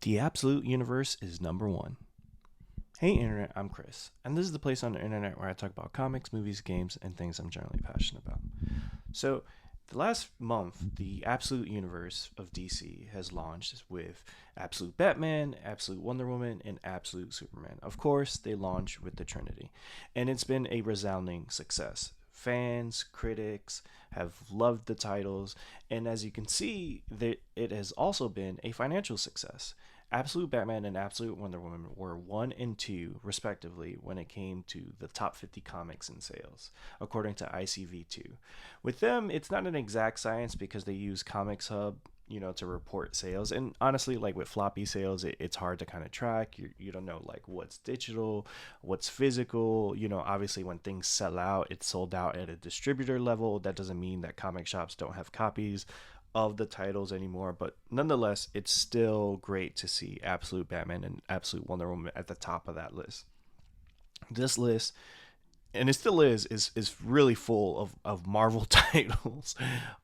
The Absolute Universe is number one. Hey Internet, I'm Chris, and this is the place on the internet where I talk about comics, movies, games, and things I'm generally passionate about. So, the last month, the Absolute Universe of DC has launched with Absolute Batman, Absolute Wonder Woman, and Absolute Superman. Of course, they launched with the Trinity, and it's been a resounding success. Fans, critics have loved the titles, and as you can see, it has also been a financial success. Absolute Batman and Absolute Wonder Woman were 1 and 2, respectively, when it came to the top 50 comics in sales, according to ICV2. With them, it's not an exact science because they use Comics Hub, to report sales. And honestly, like with floppy sales, it's hard to kind of track. You don't know like what's digital, what's physical. Obviously, when things sell out, it's sold out at a distributor level. That doesn't mean that comic shops don't have copies of the titles anymore, but nonetheless, it's still great to see Absolute Batman and Absolute Wonder Woman at the top of that list. This list, and it still is really full of Marvel titles.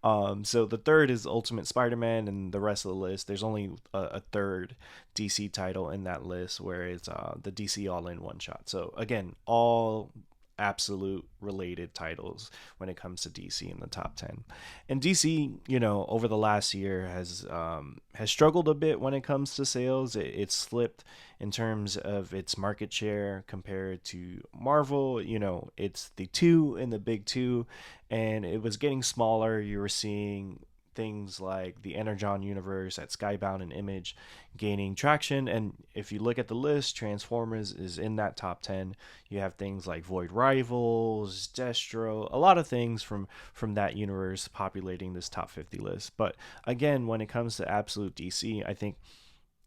So the third is Ultimate Spider-Man, and the rest of the list, there's only a third DC title in that list, where it's the DC All In One Shot. So again, all absolute related titles when it comes to DC in the top 10. And DC, over the last year has struggled a bit when it comes to sales. It's slipped in terms of its market share compared to Marvel. It's the two in the big two, and it was getting smaller. You were seeing things like the Energon universe at Skybound and Image gaining traction. And if you look at the list, Transformers is in that top 10. You have things like Void Rivals, Destro, a lot of things from that universe populating this top 50 list. But again, when it comes to Absolute DC, I think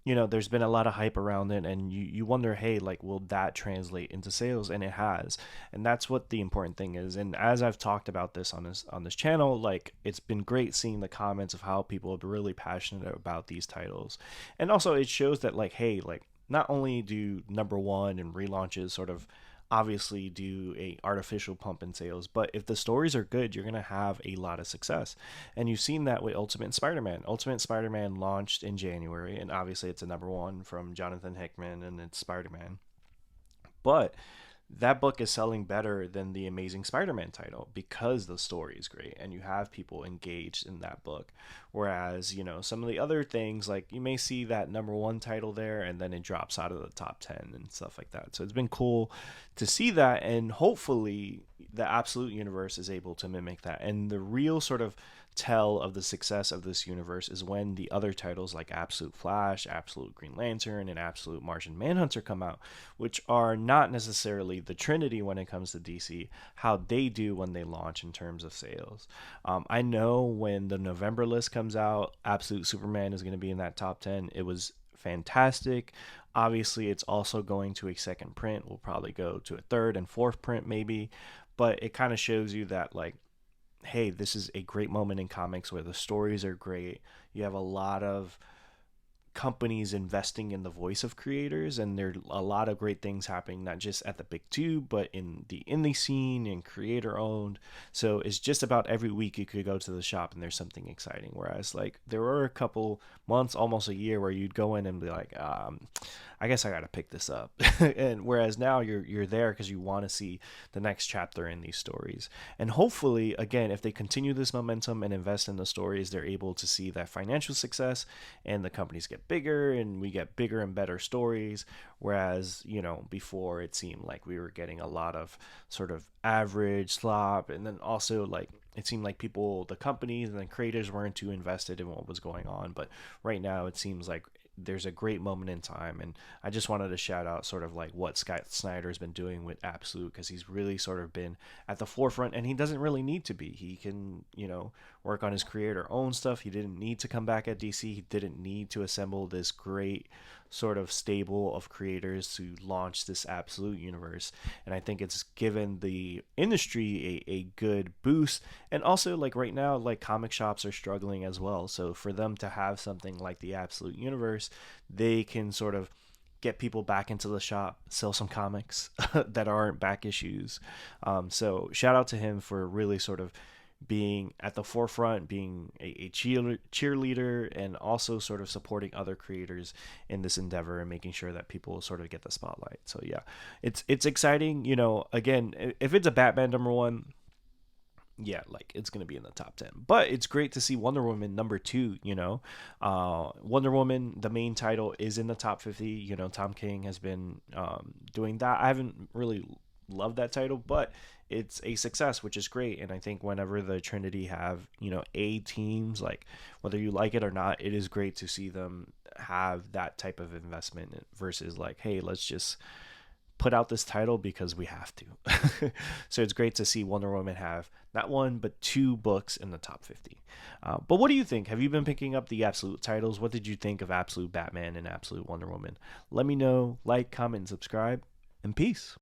there's been a lot of hype around it, and you wonder, hey, like, will that translate into sales? And it has, and that's what the important thing is. And as I've talked about this on this channel, like, it's been great seeing the comments of how people are really passionate about these titles, and also it shows that, like, hey, like, not only do number one and relaunches sort of obviously do a artificial pump in sales, but if the stories are good, you're going to have a lot of success. And you've seen that with Ultimate Spider-Man launched in January, and obviously it's a number one from Jonathan Hickman, and it's Spider-Man. But that book is selling better than the Amazing Spider-Man title because the story is great and you have people engaged in that book. Whereas, some of the other things, like, you may see that number one title there and then it drops out of the top 10 and stuff like that. So it's been cool to see that, and hopefully the Absolute Universe is able to mimic that. And the real sort of tell of the success of this universe is when the other titles like Absolute Flash, Absolute Green Lantern, and Absolute Martian Manhunter come out, which are not necessarily the Trinity when it comes to DC, how they do when they launch in terms of sales. I know when the November list comes out, Absolute Superman is going to be in that top 10. It was fantastic. Obviously, it's also going to a second print. We'll probably go to a third and fourth print, maybe. But it kind of shows you that, like, hey, this is a great moment in comics where the stories are great. You have a lot of companies investing in the voice of creators, and there are a lot of great things happening, not just at the big two, but in the indie scene and creator owned. So it's just about every week you could go to the shop and there's something exciting. Whereas, like, there were a couple months, almost a year, where you'd go in and be like, I guess I got to pick this up. And whereas now you're there because you want to see the next chapter in these stories. And hopefully, again, if they continue this momentum and invest in the stories, they're able to see that financial success, and the companies get bigger and we get bigger and better stories. Whereas, before it seemed like we were getting a lot of sort of average slop, and then also, like, it seemed like the companies and the creators weren't too invested in what was going on. But right now it seems like there's a great moment in time, and I just wanted to shout out sort of like what Scott Snyder's been doing with Absolute, because he's really sort of been at the forefront, and he doesn't really need to be. He can, work on his creator own stuff. He didn't need to come back at DC. He didn't need to assemble this great sort of stable of creators to launch this Absolute universe. And I think it's given the industry a good boost. And also, like, right now, like, comic shops are struggling as well. So for them to have something like the Absolute universe, they can sort of get people back into the shop, sell some comics that aren't back issues. So shout out to him for really sort of being at the forefront, being a cheerleader, and also sort of supporting other creators in this endeavor and making sure that people sort of get the spotlight. So yeah, it's exciting. You know, again, if it's a Batman number one, yeah, like it's gonna be in the top 10. But it's great to see Wonder Woman number two. You know, Wonder Woman, the main title, is in the top 50. You know, Tom King has been doing that. I haven't really loved that title, but it's a success, which is great. And I think whenever the Trinity have, you know, A teams, like whether you like it or not, it is great to see them have that type of investment versus like, hey, let's just put out this title because we have to. So it's great to see Wonder Woman have not one but two books in the top 50. But what do you think? Have you been picking up the Absolute titles? What did you think of Absolute Batman and Absolute Wonder Woman? Let me know. Like, comment, and subscribe, and peace.